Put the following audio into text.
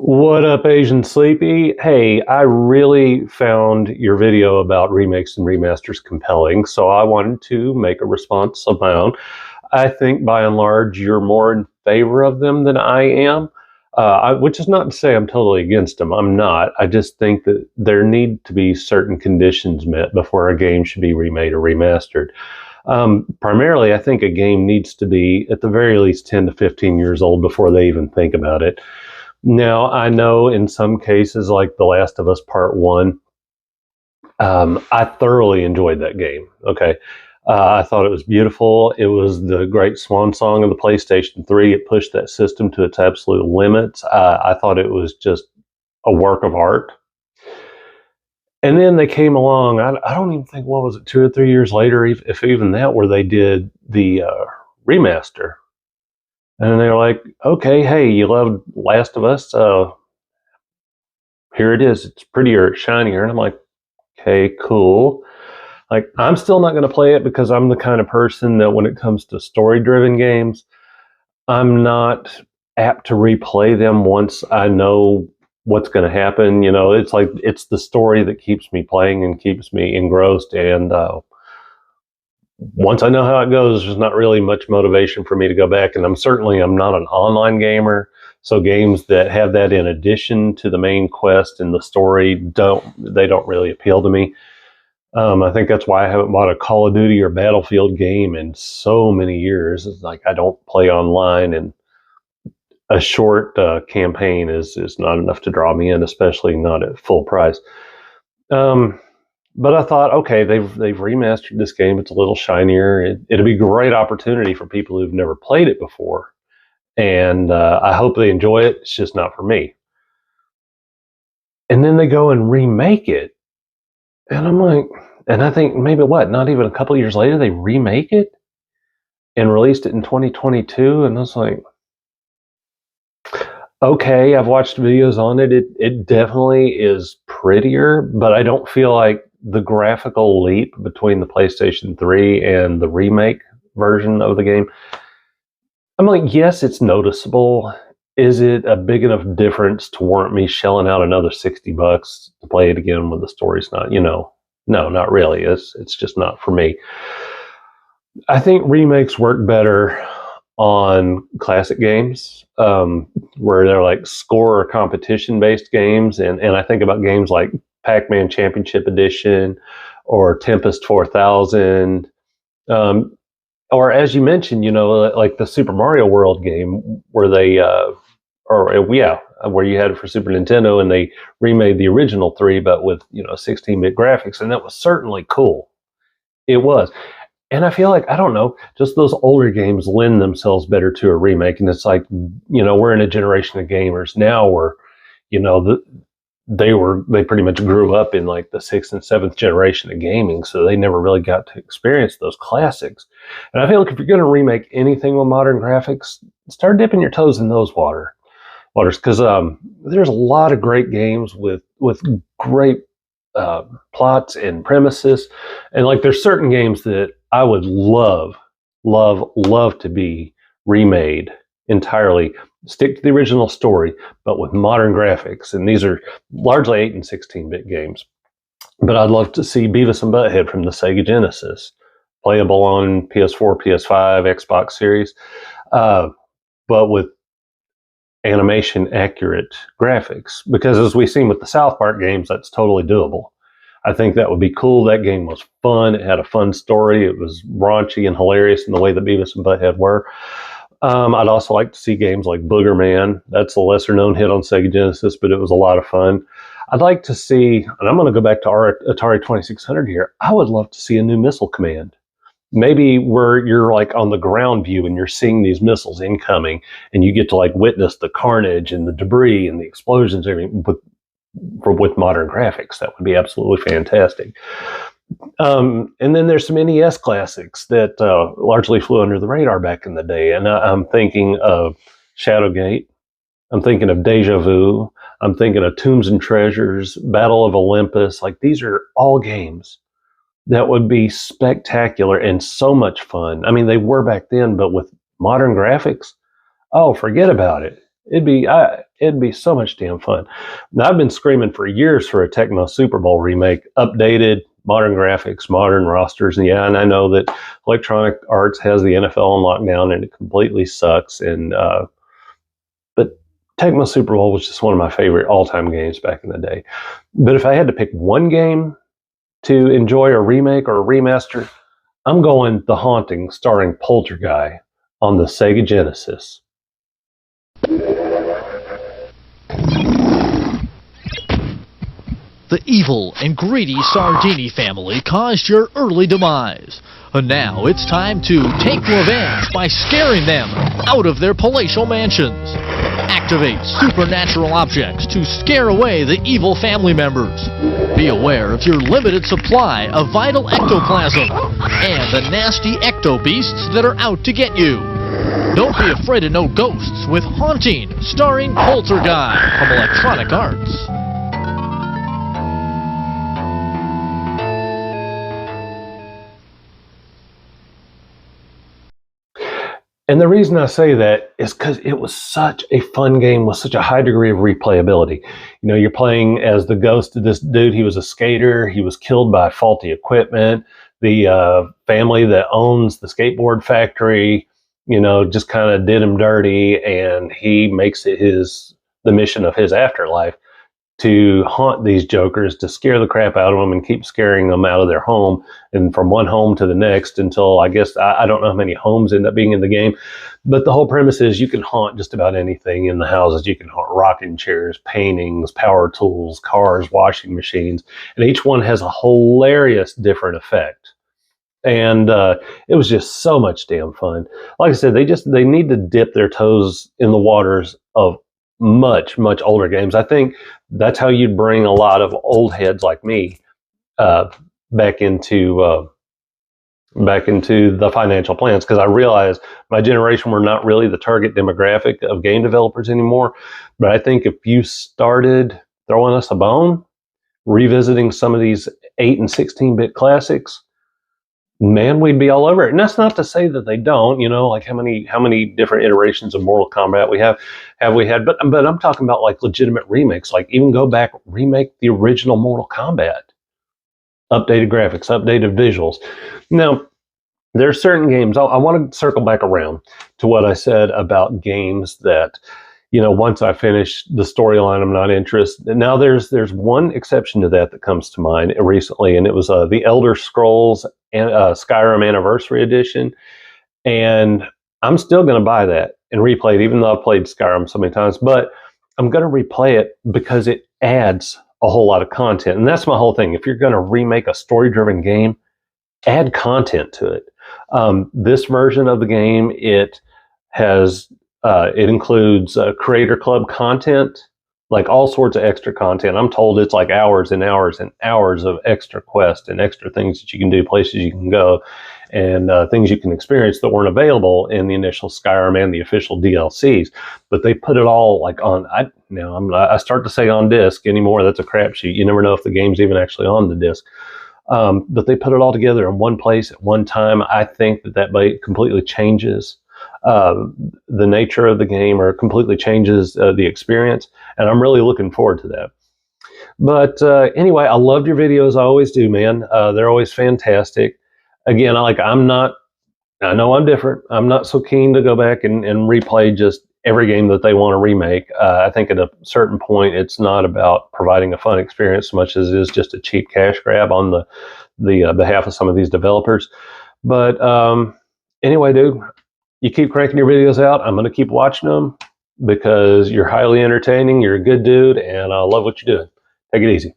What up, Asian Sleepy? Hey, I really found your video about remakes and remasters compelling, so I wanted to make a response of my own. I think by and large you're more in favor of them than I am, which is not to say I'm totally against them. I'm not. I just think that there need to be certain conditions met before a game should be remade or remastered. Primarily, I think a game needs to be at the very least 10 to 15 years old before they even think about it. Now, I know in some cases, like The Last of Us Part 1, I thoroughly enjoyed that game. Okay. I thought it was beautiful. It was the great swan song of the PlayStation 3. It pushed that system to its absolute limits. I thought it was just a work of art. And then they came along, I don't even think, what was it, 2 or 3 years later, if even that, where they did the remaster. And they were like, okay, hey, you loved Last of Us? Here it is. It's prettier, it's shinier. And I'm like, okay, cool. Like, I'm still not going to play it because I'm the kind of person that when it comes to story-driven games, I'm not apt to replay them once I know what's going to happen. You know, it's like, it's the story that keeps me playing and keeps me engrossed. And once I know how it goes, there's not really much motivation for me to go back. And I'm not an online gamer. So games that have that in addition to the main quest and the story don't really appeal to me. I think that's why I haven't bought a Call of Duty or Battlefield game in so many years. It's like I don't play online, and a short campaign is not enough to draw me in, especially not at full price. But I thought, okay, they've remastered this game. It's a little shinier. It'll be a great opportunity for people who've never played it before. And I hope they enjoy it. It's just not for me. And then they go and remake it. And I'm like, and I think maybe not even a couple of years later, they remake it and released it in 2022. And I was like, okay, I've watched videos on it. It definitely is prettier, but I don't feel like the graphical leap between the PlayStation 3 and the remake version of the game. I'm like, yes, it's noticeable. Is it a big enough difference to warrant me shelling out another $60 to play it again when the story's not, no, not really. It's just not for me. I think remakes work better on classic games, where they're like score or competition based games. And I think about games like Pac-Man Championship Edition or Tempest 4000. Or as you mentioned, like the Super Mario World game where where you had it for Super Nintendo and they remade the original 3, but with, 16-bit graphics. And that was certainly cool. It was. And I feel like, I don't know, just those older games lend themselves better to a remake. And it's like, we're in a generation of gamers now where, they pretty much grew up in like the 6th and 7th generation of gaming. So they never really got to experience those classics. And I feel like if you're going to remake anything with modern graphics, start dipping your toes in those waters. Because there's a lot of great games with great plots and premises. And like, there's certain games that I would love to be remade entirely. Stick to the original story, but with modern graphics. And these are largely 8 and 16-bit games. But I'd love to see Beavis and Butthead from the Sega Genesis, playable on PS4, PS5, Xbox Series, but with animation accurate graphics. Because as we've seen with the South Park games, that's totally doable. I think that would be cool. That game was fun. It had a fun story. It was raunchy and hilarious in the way that Beavis and Butthead were. I'd also like to see games like Booger Man. That's a lesser known hit on Sega Genesis, but it was a lot of fun. I'd like to see, and I'm going to go back to our Atari 2600 here. I would love to see a new Missile Command. Maybe where you're like on the ground view and you're seeing these missiles incoming and you get to like witness the carnage and the debris and the explosions and everything with modern graphics. That would be absolutely fantastic. And then there's some NES classics that largely flew under the radar back in the day. And I'm thinking of Shadowgate. I'm thinking of Deja Vu. I'm thinking of Tombs and Treasures, Battle of Olympus. Like, these are all games that would be spectacular and so much fun. I mean, they were back then, but with modern graphics, oh, forget about it. it'd be so much damn fun. Now, I've been screaming for years for a Tecmo Super Bowl remake, updated, modern graphics, modern rosters, and yeah, and I know that Electronic Arts has the NFL on lockdown, and it completely sucks. And but Tecmo Super Bowl was just one of my favorite all-time games back in the day. But if I had to pick one game to enjoy a remake or a remaster, I'm going The Haunting, starring Poltergeist on the Sega Genesis. The evil and greedy Sardini family caused your early demise. And now it's time to take revenge by scaring them out of their palatial mansions. Activate supernatural objects to scare away the evil family members. Be aware of your limited supply of vital ectoplasm and the nasty ecto beasts that are out to get you. Don't be afraid of no ghosts with Haunting, starring Poltergeist from Electronic Arts. And the reason I say that is because it was such a fun game with such a high degree of replayability. You know, you're playing as the ghost of this dude. He was a skater. He was killed by faulty equipment. The family that owns the skateboard factory, you know, just kind of did him dirty, and he makes it the mission of his afterlife to haunt these jokers, to scare the crap out of them and keep scaring them out of their home, and from one home to the next until I don't know how many homes end up being in the game. But the whole premise is you can haunt just about anything in the houses. You can haunt rocking chairs, paintings, power tools, cars, washing machines, and each one has a hilarious different effect. And it was just so much damn fun. Like I said, they need to dip their toes in the waters of much older games. I think that's how you'd bring a lot of old heads like me back into the financial plans, because I realized my generation were not really the target demographic of game developers anymore. But I think if you started throwing us a bone, revisiting some of these 8 and 16-bit classics, man, we'd be all over it. And that's not to say that they don't, you know, like how many different iterations of Mortal Kombat we have we had, but I'm talking about like legitimate remakes, like even go back, remake the original Mortal Kombat, updated graphics, updated visuals. Now, there are certain games, I want to circle back around to what I said about games that, you know, once I finish the storyline, I'm not interested. Now, there's one exception to that comes to mind recently, and it was the Elder Scrolls and Skyrim Anniversary Edition. And I'm still going to buy that and replay it, even though I've played Skyrim so many times. But I'm going to replay it because it adds a whole lot of content. And that's my whole thing. If you're going to remake a story-driven game, add content to it. This version of the game, it includes Creator Club content, like all sorts of extra content. I'm told it's like hours and hours and hours of extra quests and extra things that you can do, places you can go, and things you can experience that weren't available in the initial Skyrim and the official DLCs. But they put it all like on. I start to say on disc anymore. That's a crapshoot. You never know if the game's even actually on the disc. But they put it all together in one place at one time. I think that completely changes the nature of the game, or completely changes the experience, and I'm really looking forward to that. But anyway, I loved your videos. I always do, man. They're always fantastic. Again, I know I'm different. I'm not so keen to go back and replay just every game that they want to remake. I think at a certain point, it's not about providing a fun experience so much as it is just a cheap cash grab on the behalf of some of these developers. But anyway, dude, you keep cranking your videos out. I'm going to keep watching them because you're highly entertaining. You're a good dude, and I love what you're doing. Take it easy.